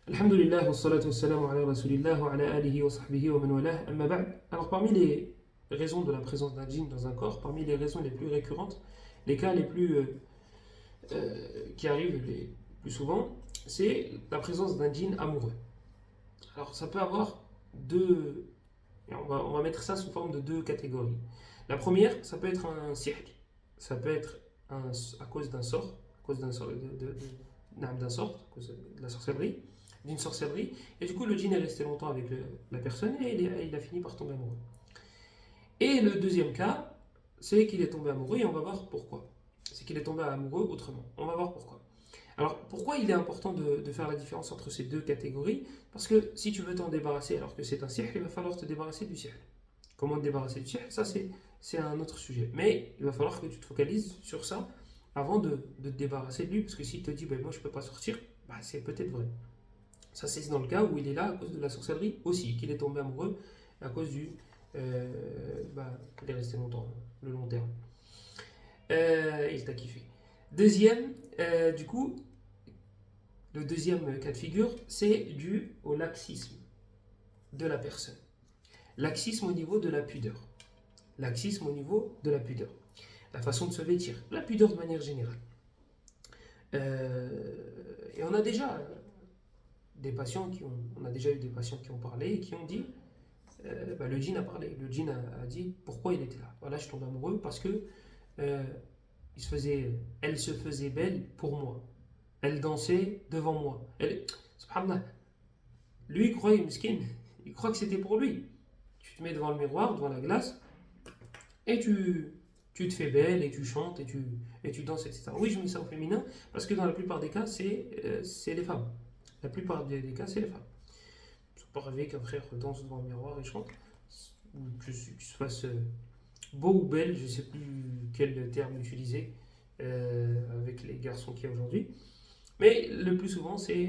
Alhamdulillah, wa salatu wa salam ala rasulillah wa ala alihi wa sahbihi wa man walah, amma ba'd. Alors, parmi les raisons de la présence d'un djinn dans un corps, parmi les raisons les plus récurrentes, les cas les plus qui arrivent les plus souvent, c'est la présence d'un djinn amoureux. Alors, ça peut avoir deux. On va mettre ça sous forme de deux catégories. La première, ça peut être un sihr. Ça peut être à cause d'un sort, à cause d'un sort, d'un sort, à cause de la sorcellerie, d'une sorcellerie. Et du coup, le djinn est resté longtemps avec la personne et il a fini par tomber amoureux. Et le deuxième cas, c'est qu'il est tombé amoureux et on va voir pourquoi. C'est qu'il est tombé amoureux autrement. On va voir pourquoi. Alors, pourquoi il est important de faire la différence entre ces deux catégories? Parce que si tu veux t'en débarrasser alors que c'est un sihr, il va falloir te débarrasser du sihr. Comment te débarrasser du sihr? Ça, c'est un autre sujet. Mais il va falloir que tu te focalises sur ça avant de te débarrasser de lui. Parce que s'il te dit, ben, moi je ne peux pas sortir, bah, c'est peut-être vrai. Ça, c'est dans le cas où il est là à cause de la sorcellerie aussi, qu'il est tombé amoureux à cause qu'il est resté longtemps, le long terme. Il t'a kiffé. Deuxième, du coup, le deuxième cas de figure, c'est dû au laxisme de la personne. Laxisme au niveau de la pudeur. Laxisme au niveau de la pudeur. La façon de se vêtir. La pudeur de manière générale. Et on a déjà on a déjà eu des patients qui ont parlé et qui ont dit, le djinn a parlé. Le djinn a dit pourquoi il était là. Voilà, je tombe amoureux parce que euh, elle se faisait belle pour moi. Elle dansait devant moi. Subhanallah, lui il croyait, miskin, il croit que c'était pour lui. Tu te mets devant le miroir, devant la glace, et tu te fais belle, et tu chantes, et tu danses, etc. Oui, je mets ça au féminin, parce que dans la plupart des cas, c'est les femmes. La plupart des cas, c'est les femmes. Il ne faut pas rêver qu'un frère danse devant le miroir et chante, ou que tu se fasses beau ou belle, je ne sais plus quel terme utiliser avec les garçons qu'il y a aujourd'hui. Mais le plus souvent, c'est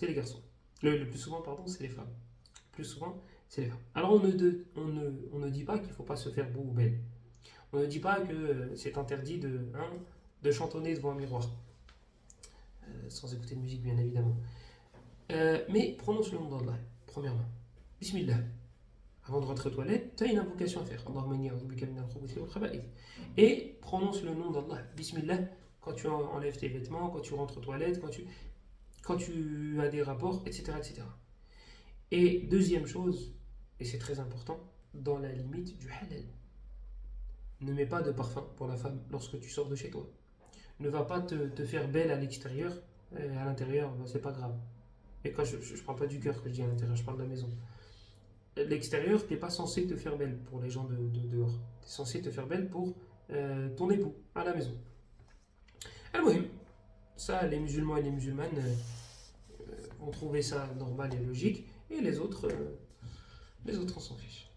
les garçons. Le plus souvent, pardon, c'est les femmes. Le plus souvent, c'est les femmes. Alors, on ne dit pas qu'il ne faut pas se faire beau ou belle. On ne dit pas que c'est interdit de chantonner devant un miroir. Sans écouter de musique, bien évidemment. Mais prononce le nom d'Allah, premièrement. Bismillah. Avant de rentrer aux toilettes, tu as une invocation à faire. Et prononce le nom d'Allah, Bismillah, quand tu enlèves tes vêtements, quand tu rentres aux toilettes, quand tu as des rapports, etc., etc. Et deuxième chose, et c'est très important, dans la limite du halal. Ne mets pas de parfum pour la femme lorsque tu sors de chez toi. Ne va pas te faire belle à l'extérieur, et à l'intérieur, c'est pas grave. Et quand je ne parle pas du cœur que je dis à l'intérieur, je parle de la maison. L'extérieur, tu n'es pas censé te faire belle pour les gens de dehors. Tu es censé te faire belle pour ton époux, à la maison. Alors, oui, ça, les musulmans et les musulmanes vont trouver ça normal et logique, et les autres, on s'en fiche.